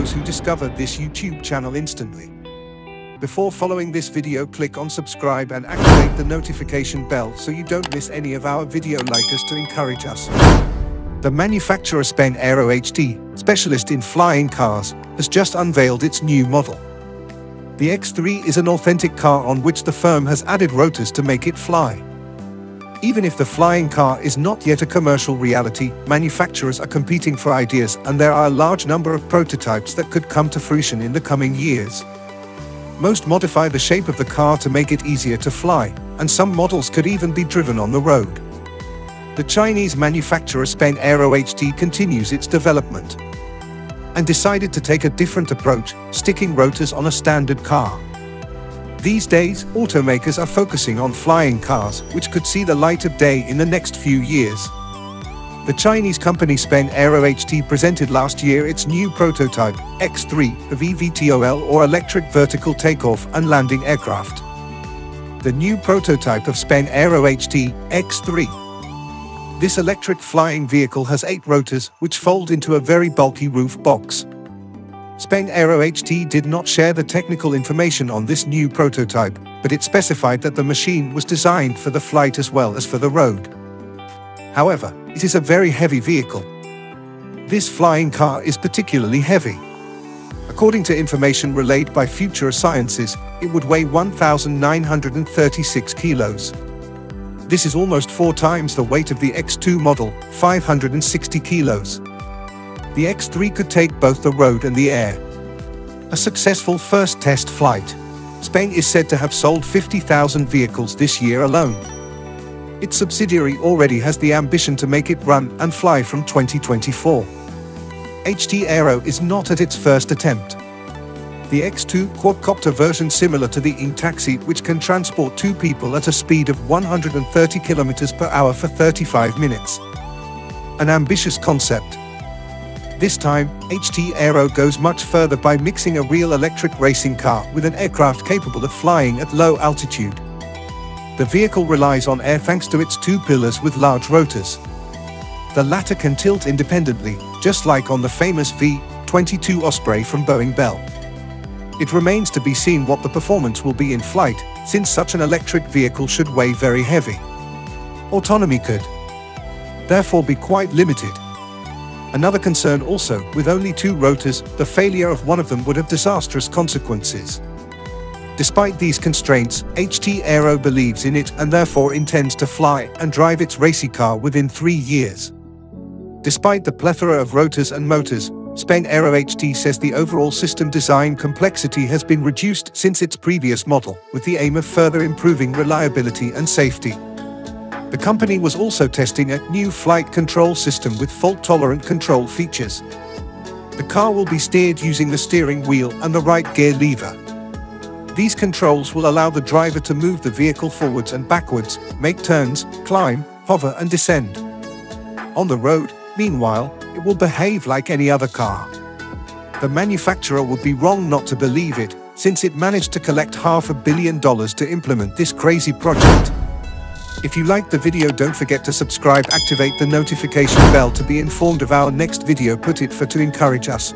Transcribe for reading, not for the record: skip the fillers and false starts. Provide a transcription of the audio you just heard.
those who discovered this YouTube channel instantly. Before following this video, click on subscribe and activate the notification bell so you don't miss any of our video. Like us to encourage us. The manufacturer XPENG X3, specialist in flying cars, has just unveiled its new model. The X3 is an authentic car on which the firm has added rotors to make it fly. Even if the flying car is not yet a commercial reality, manufacturers are competing for ideas, and there are a large number of prototypes that could come to fruition in the coming years. Most modify the shape of the car to make it easier to fly, and some models could even be driven on the road. The Chinese manufacturer XPENG X3 continues its development and decided to take a different approach, sticking rotors on a standard car. These days, automakers are focusing on flying cars, which could see the light of day in the next few years. The Chinese company XPENG X3 presented last year its new prototype, X3, of eVTOL, or electric vertical takeoff and landing aircraft. The new prototype of XPENG X3. This electric flying vehicle has 8 rotors, which fold into a very bulky roof box. XPENG X3 did not share the technical information on this new prototype, but it specified that the machine was designed for the flight as well as for the road. However, it is a very heavy vehicle. This flying car is particularly heavy. According to information relayed by Future Sciences, it would weigh 1,936 kilos. This is almost 4 times the weight of the X2 model, 560 kilos. The X3 could take both the road and the air. A successful first test flight. XPENG is said to have sold 50,000 vehicles this year alone. Its subsidiary already has the ambition to make it run and fly from 2024. XPENG Aero is not at its first attempt. The X2 quadcopter version, similar to the XPENG Taxi, which can transport 2 people at a speed of 130 km/h for 35 minutes. An ambitious concept. This time, XPENG Aero goes much further by mixing a real electric racing car with an aircraft capable of flying at low altitude. The vehicle relies on air thanks to its 2 pillars with large rotors. The latter can tilt independently, just like on the famous V-22 Osprey from Boeing Bell. It remains to be seen what the performance will be in flight, since such an electric vehicle should weigh very heavy. Autonomy could therefore be quite limited. Another concern also, with only 2 rotors, the failure of one of them would have disastrous consequences. Despite these constraints, XPENG Aero believes in it and therefore intends to fly and drive its racing car within 3 years. Despite the plethora of rotors and motors, XPENG X3 says the overall system design complexity has been reduced since its previous model, with the aim of further improving reliability and safety. The company was also testing a new flight control system with fault-tolerant control features. The car will be steered using the steering wheel and the right gear lever. These controls will allow the driver to move the vehicle forwards and backwards, make turns, climb, hover and descend. On the road, meanwhile, it will behave like any other car. The manufacturer would be wrong not to believe it, since it managed to collect $500 million to implement this crazy project. If you liked the video, don't forget to subscribe, activate the notification bell to be informed of our next video. Put it for to encourage us.